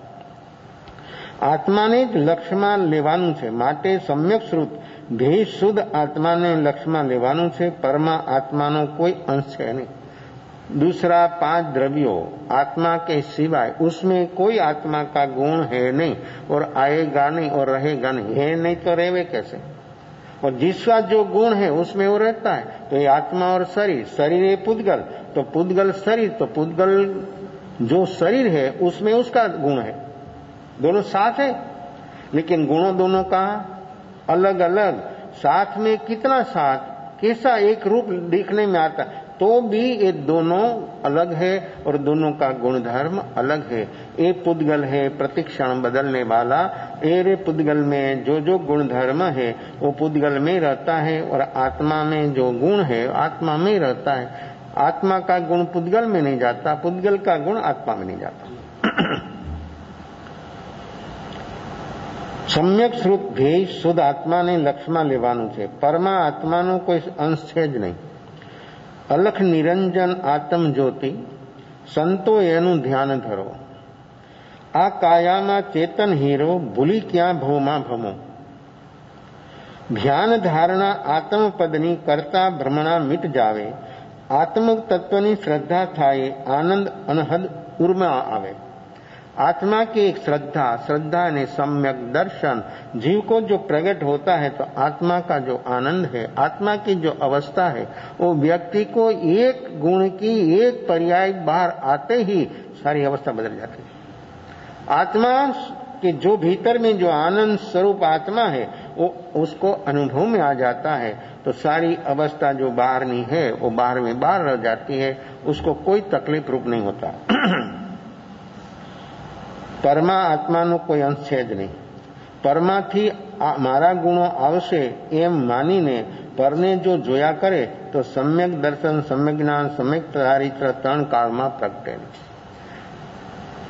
आत्माने ज लक्ष्यમાં લેવાનું છે, માટે सम्यक श्रुत ध्येय शुद्ध आत्माने लक्ष्यમાં લેવાનું છે। परमा आत्माનો कोई अंश है नहीं। दूसरा 5 द्रव्यों आत्मा के सिवाय उसमें कोई आत्मा का गुण है नहीं, और आएगा नहीं और रहेगा नहीं। है नहीं तो रहेवे कैसे? और जिसका जो गुण है उसमें वो रहता है। तो ये आत्मा और शरीर, शरीर है पुद्गल, तो पुद्गल शरीर, तो पुद्गल जो शरीर है उसमें उसका गुण है, दोनों साथ है, लेकिन गुणों दोनों का अलग अलग। साथ में कितना साथ, कैसा एक रूप दिखने में आता, तो भी ये दोनों अलग है और दोनों का गुणधर्म अलग है। ये पुद्गल है प्रतिक्षण बदलने वाला, ये पुद्गल में जो जो गुणधर्म है वो पुद्गल में रहता है, और आत्मा में जो गुण है आत्मा में रहता है। आत्मा का गुण पुद्गल में नहीं जाता, पुद्गल का गुण आत्मा में नहीं जाता। सम्यक श्रुत ध्येय शुद्ध आत्मा ने लक्ष्यમાં લેવાનું છે। પરમા આત્માનો કોઈ અંશ છે જ નહીં। अलख निरंजन आत्म ज्योति संतो एनु ध्यान धरो। आ कायामा चेतन हीरो भूली क्या भवमा भमो। ધ્યાન ધારણા આત્મપદની કરતા ભ્રમણા મિટ જાવે, આત્મ તત્વની શ્રદ્ધા થાય, આનંદ અનહદ ઉર્मा आवे। आत्मा की एक श्रद्धा ने सम्यक दर्शन जीव को जो प्रकट होता है, तो आत्मा का जो आनंद है, आत्मा की जो अवस्था है, वो व्यक्ति को एक गुण की एक पर्याय बाहर आते ही सारी अवस्था बदल जाती है। आत्मा के जो भीतर में जो आनंद स्वरूप आत्मा है, वो उसको अनुभव में आ जाता है, तो सारी अवस्था जो बाहर नहीं है वो बाहर में बाहर रह जाती है, उसको कोई तकलीफ रूप नहीं होता। परमा आत्मा नो कोई अंश है ज नहीं। परमाथी मारा गुणों आवशे एम मानीने परने जो जोया करे, तो सम्यक दर्शन, सम्यक ज्ञान, सम्यक चारित्र त्रण काल में प्रगटे।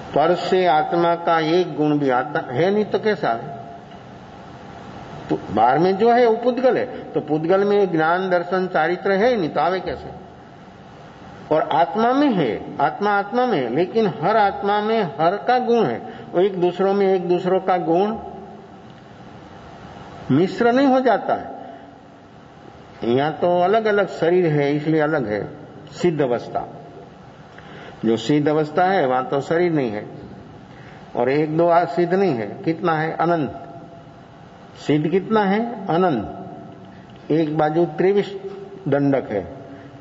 पर से आत्मा का एक गुण भी आता है नहीं तो कैसा है? तो बाहर में जो है वो पुद्गल है, तो पुद्गल में ज्ञान दर्शन चारित्र है नहीं तो आवे कैसे? और आत्मा में है, आत्मा आत्मा में, लेकिन हर आत्मा में हर का गुण है, वो एक दूसरों में एक दूसरों का गुण मिश्र नहीं हो जाता है। यहाँ तो अलग अलग शरीर है इसलिए अलग है। सिद्ध अवस्था, जो सिद्ध अवस्था है वहां तो शरीर नहीं है, और एक दो सिद्ध नहीं है। कितना है? अनंत। सिद्ध कितना है? अनंत। एक बाजू 23 दंडक है,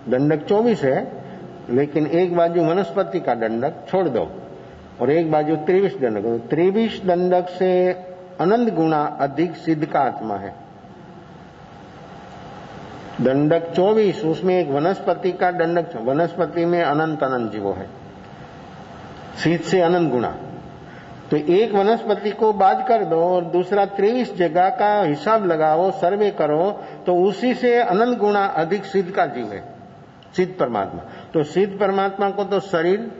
दंडक 24 है, लेकिन एक बाजू वनस्पति का दंडक छोड़ दो और एक बाजू 23 दंडक, तो 23 दंडक से अनंत गुना अधिक सिद्ध का आत्मा है। दंडक 24, उसमें एक वनस्पति का दंडक, वनस्पति में अनंत अनंत जीवो है, सिद्ध से अनंत गुना। तो एक वनस्पति को बाध कर दो और दूसरा 23 जगह का हिसाब लगाओ, सर्वे करो, तो उसी से अनंत गुना अधिक सिद्ध का जीव है, सिद्ध परमात्मा। तो सिद्ध परमात्मा को तो शरीर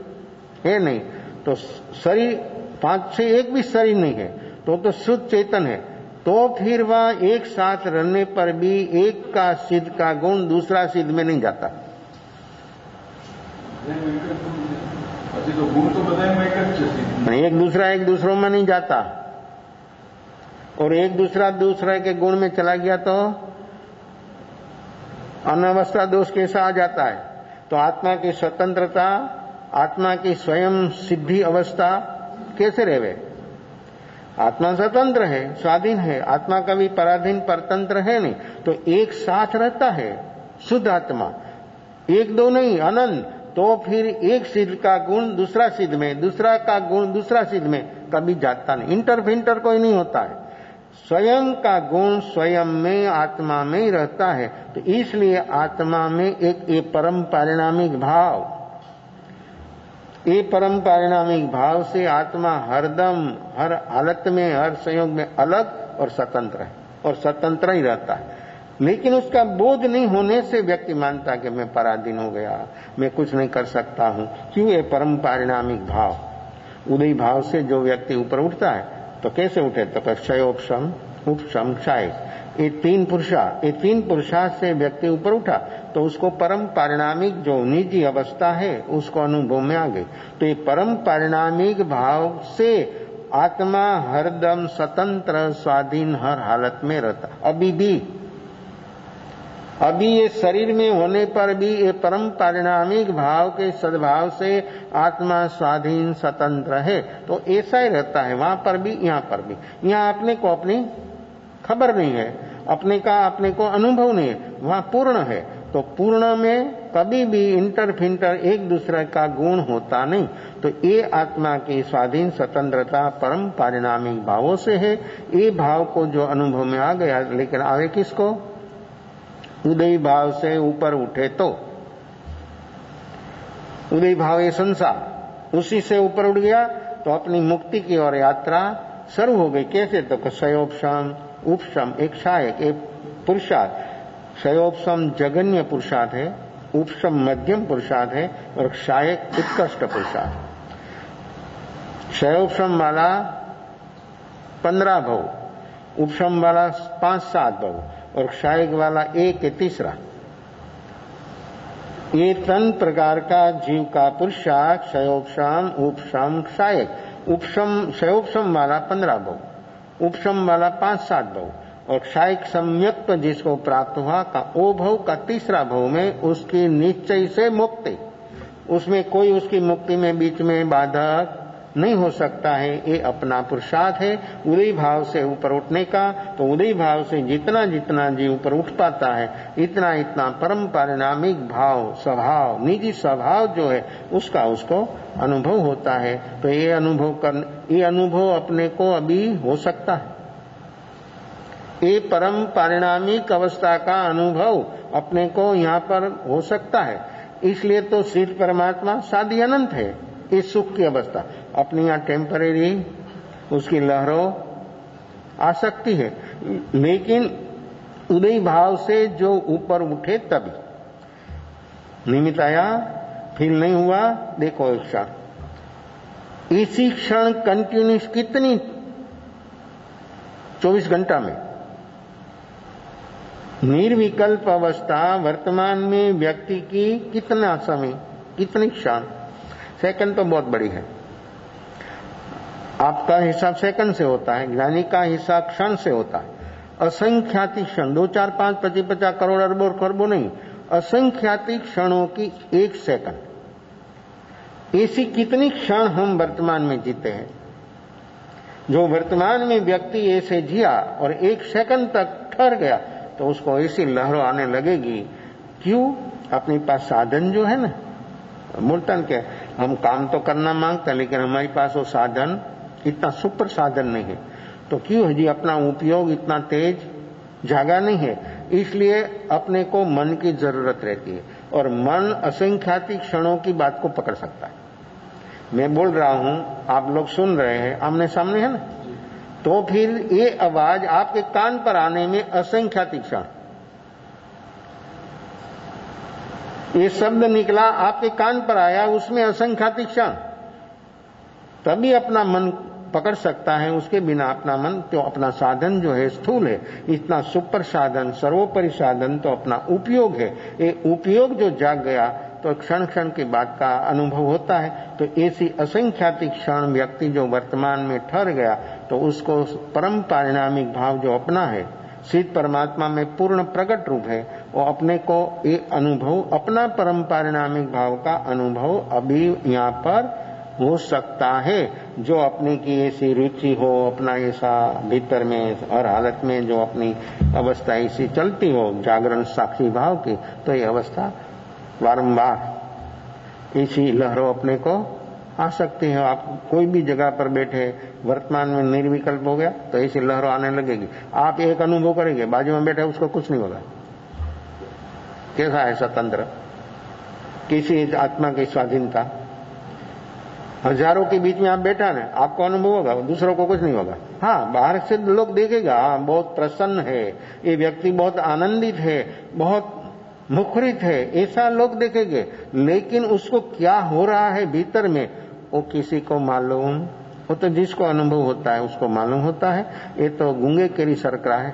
है नहीं, तो शरीर 5 से एक भी शरीर नहीं है, तो शुद्ध चेतन है। तो फिर वह एक साथ रहने पर भी एक का सिद्ध का गुण दूसरा सिद्ध में नहीं जाता। तो गुण तो नहीं, एक दूसरों में नहीं जाता, और एक दूसरे के गुण में चला गया तो अनवस्था दोष कैसा आ जाता है। तो आत्मा की स्वतंत्रता, आत्मा की स्वयं सिद्धि अवस्था कैसे रहे? आत्मा स्वतंत्र है, स्वाधीन है, आत्मा कभी पराधीन परतंत्र है नहीं, तो एक साथ रहता है शुद्ध आत्मा, एक दो नहीं, अनंत। तो फिर एक सिद्ध का गुण दूसरा सिद्ध में, दूसरा का गुण दूसरा सिद्ध में कभी जाता नहीं, इंटर फिंटर कोई नहीं होता है। स्वयं का गुण स्वयं में आत्मा में ही रहता है। तो इसलिए आत्मा में एक परम पारिणामिक भाव, ये परम पारिणामिक भाव से आत्मा हरदम हर हालत में हर संयोग में अलग और स्वतंत्र है, और स्वतंत्र ही रहता है। लेकिन उसका बोध नहीं होने से व्यक्ति मानता कि मैं पराधीन हो गया, मैं कुछ नहीं कर सकता हूं। क्यों? ये परम पारिणामिक भाव, उदय भाव से जो व्यक्ति ऊपर उठता है, तो कैसे उठे? तो क्षयोपशम उपशम क्षय, ये तीन पुरुषार्थ से व्यक्ति ऊपर उठा, तो उसको परम पारिणामिक जो निजी अवस्था है उसको अनुभव में आ गई। तो ये परम पारिणामिक भाव से आत्मा हरदम स्वतंत्र स्वाधीन हर हालत में रहता। अभी ये शरीर में होने पर भी ये परम पारिणामिक भाव के सद्भाव से आत्मा स्वाधीन स्वतंत्र है, तो ऐसा ही रहता है वहां पर भी यहाँ पर भी। यहाँ अपने को अपनी खबर नहीं है, अपने का अपने को अनुभव नहीं है, वहां पूर्ण है। तो पूर्ण में कभी भी इंटर फिंटर एक दूसरे का गुण होता नहीं। तो ये आत्मा की स्वाधीन स्वतंत्रता परम पारिणामिक भावों से है। ये भाव को जो अनुभव में आ गया, लेकिन आवे किसको? उदय भाव से ऊपर उठे तो उदय भाव ये संसार, उसी से ऊपर उठ गया तो अपनी मुक्ति की ओर यात्रा शुरू हो गई। कैसे? तो क्षयोपशम उपशम, एक क्षायक एक पुरुषार्थ। क्षयोपशम जघन्य पुरुषार्थ है, उपशम मध्यम पुरुषार्थ है, और क्षायक उत्कृष्ट पुरुषार्थ। क्षयोपशम वाला 15 भव, उपशम वाला 5-7 भव, और क्षायक वाला 1 के तीसरा। ये 3 प्रकार का जीव का पुरुषार्थ क्षयोपशम उपशम क्षायक। उपशम क्षयोपशम वाला 15 भव, उपशम वाला 5-7 भव, और क्षायिक सम्यक्त जिसको प्राप्त हुआ का ओ भव का तीसरा भव में उसकी निश्चय से मुक्ति, उसमें कोई उसकी मुक्ति में बीच में बाधक नहीं हो सकता है। ये अपना पुरुषार्थ है उदय भाव से ऊपर उठने का। तो उदय भाव से जितना जितना जीव ऊपर उठ पाता है इतना इतना परम परिणामिक भाव स्वभाव निजी स्वभाव जो है उसका उसको अनुभव होता है। तो ये अनुभव अपने को अभी हो सकता है। ये परम परिणामिक अवस्था का अनुभव अपने को यहाँ पर हो सकता है। इसलिए तो सिद्ध परमात्मा साधी अनंत है। इस सुख की अवस्था अपनी यहाँ टेम्परेरी उसकी लहरों आ सकती है, लेकिन उदय भाव से जो ऊपर उठे तभी निमित्त आया फील नहीं हुआ। देखो एक क्षण, इसी क्षण कंटिन्यूस कितनी 24 घंटा में निर्विकल्प अवस्था वर्तमान में व्यक्ति की कितना समय कितनी क्षण, सेकंड तो बहुत बड़ी है। आपका हिसाब सेकंड से होता है, ज्ञानी का हिसाब क्षण से होता है। असंख्याति क्षण 2 4 5 25 50 करोड़ अरबों खरबों नहीं, असंख्याति क्षणों की एक सेकंड। ऐसी कितनी क्षण हम वर्तमान में जीते हैं। जो वर्तमान में व्यक्ति ऐसे जिया और एक सेकंड तक ठहर गया तो उसको ऐसी लहरों आने लगेगी। क्यों? अपने पास साधन जो है ना, मूलतन के हम काम तो करना मांगते हैं लेकिन हमारे पास वो साधन इतना सुपर साधन नहीं है। तो क्यों है जी अपना उपयोग इतना तेज जागा नहीं है। इसलिए अपने को मन की जरूरत रहती है और मन असंख्याति क्षणों की बात को पकड़ सकता है। मैं बोल रहा हूं, आप लोग सुन रहे हैं, आमने सामने है ना, तो फिर ये आवाज आपके कान पर आने में असंख्याति क्षण, ये शब्द निकला आपके कान पर आया उसमें असंख्याति क्षण, तभी अपना मन पकड़ सकता है। उसके बिना अपना मन तो अपना साधन जो है स्थूल है, इतना सुपर साधन सर्वोपरि साधन तो अपना उपयोग है। ये उपयोग जो जाग गया तो क्षण क्षण की बात का अनुभव होता है। तो ऐसी असंख्याति क्षण व्यक्ति जो वर्तमान में ठहर गया तो उसको परम परिणामिक भाव जो अपना है सिद्ध परमात्मा में पूर्ण प्रकट रूप है, वो अपने को ये अनुभव अपना परम परिणामिक भाव का अनुभव अभी यहाँ पर हो सकता है। जो अपने की ऐसी रुचि हो, अपना ऐसा भीतर में हर हालत में जो अपनी अवस्था ऐसी चलती हो जागरण साक्षी भाव की, तो ये अवस्था बारंबार इसी लहरों अपने को आ सकती है। आप कोई भी जगह पर बैठे वर्तमान में निर्विकल्प हो गया तो ऐसी लहरों आने लगेगी। आप एक अनुभव करेंगे, बाजू में बैठे उसको कुछ नहीं होगा। कैसा है स्वतंत्र, किसी आत्मा की स्वाधीनता। हजारों के बीच में आप बैठा ना, आपको अनुभव होगा, दूसरों को कुछ नहीं होगा। हाँ, बाहर से लोग देखेगा, हाँ बहुत प्रसन्न है ये व्यक्ति, बहुत आनंदित है, बहुत मुखरित है, ऐसा लोग देखेंगे, लेकिन उसको क्या हो रहा है भीतर में वो किसी को मालूम, वो तो जिसको अनुभव होता है उसको मालूम होता है। ये तो गूंगे केरी सरकरा है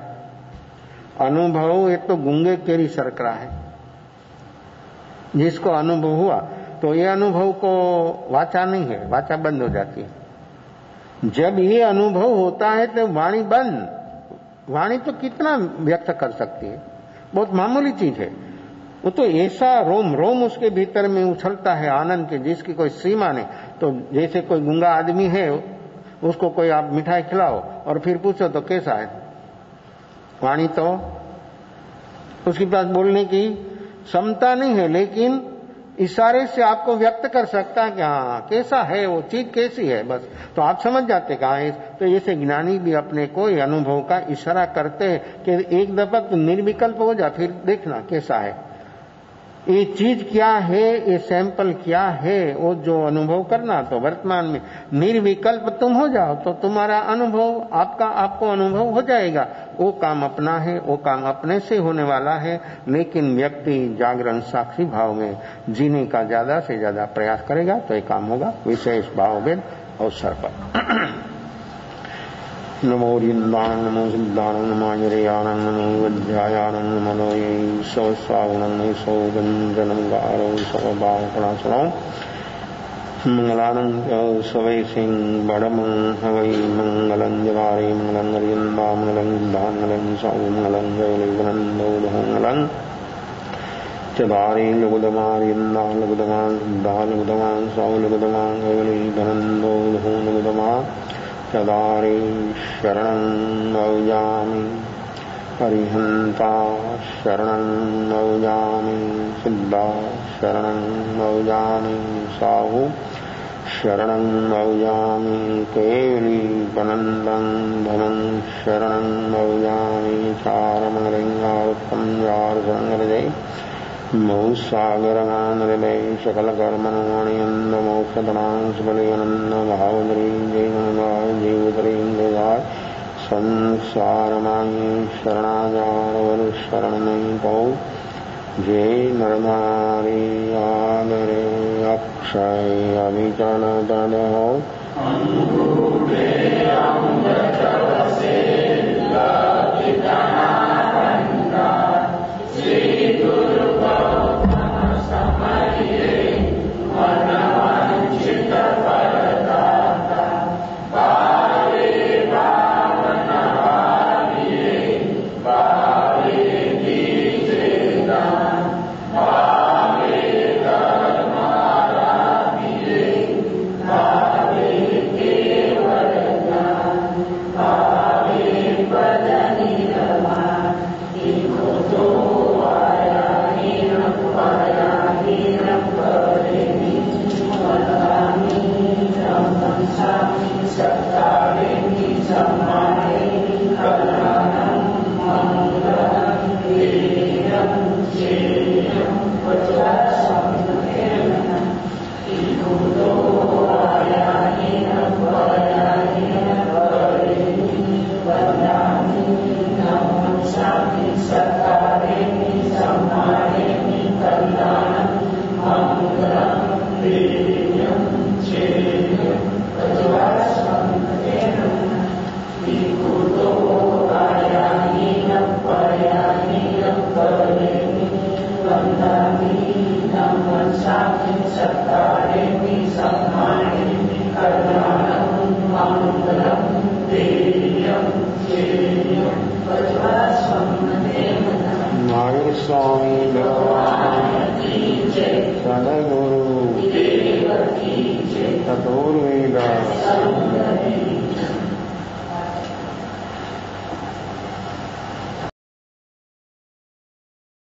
अनुभव, ये तो गूंगे केरी सरकरा है। जिसको अनुभव हुआ तो ये अनुभव को वाचा नहीं है, वाचा बंद हो जाती है। जब ये अनुभव होता है तो वाणी बंद। वाणी तो कितना व्यक्त कर सकती है, बहुत मामूली चीज है। वो तो ऐसा रोम रोम उसके भीतर में उछलता है आनंद के, जिसकी कोई सीमा नहीं। तो जैसे कोई गूंगा आदमी है, उसको कोई आप मिठाई खिलाओ और फिर पूछो तो कैसा है, वाणी तो उसके पास बोलने की क्षमता नहीं है, लेकिन इशारे से आपको व्यक्त कर सकता है कि हाँ कैसा है वो चीज, कैसी है, बस तो आप समझ जाते कहाँ है। तो जैसे ज्ञानी भी अपने को अनुभव का इशारा करते हैं कि एक दफा तो निर्विकल्प हो जा, फिर देखना कैसा है, ये चीज क्या है, ये सैंपल क्या है, वो जो अनुभव करना। तो वर्तमान में निर्विकल्प तुम हो जाओ तो तुम्हारा अनुभव आपको अनुभव हो जाएगा। वो काम अपना है, वो काम अपने से होने वाला है, लेकिन व्यक्ति जागरण साक्षी भाव में जीने का ज्यादा से ज्यादा प्रयास करेगा तो ये काम होगा विशेष भाव भेद अवसर पर। नमो रिंदान नमो सिद्धान नमो आजरेयान नमो वज्रायान नमो लोये सौ स्वागुणं सौ गंजनं गारो सौ बावकणासुणं मंगलानं सवै सिंह बड़मं हवै मंगलं जवारे मंगलं हरियंबा मंगलं धांगलं साउ मंगलं जयलेवनं मंगलं चदारे लुगुदमारियंदा लुगुदमान दा लुगुदमान साउ लुगुदमान जयलेवनं लुगुदमा चदारे शरणं मौजामि हरिहंता शरणं मौजामि सिद्धा शरणं मौजामि साहु शरणं मौजामि केवली पनन्दं धनं शरणं मौजामि चारमंगलिंगार्थं यारसंगरजय मौसागरमानहृदय सकलकर्मणमणियन्दमोक्षतनां सुबलिवनन्दभावदरी जयमनदाय जीवतरीन्द्रदाय संसारमायि शरणाचार शरण नहीं पाओ जय नरनारी आदरे अक्षय अविचल तद हो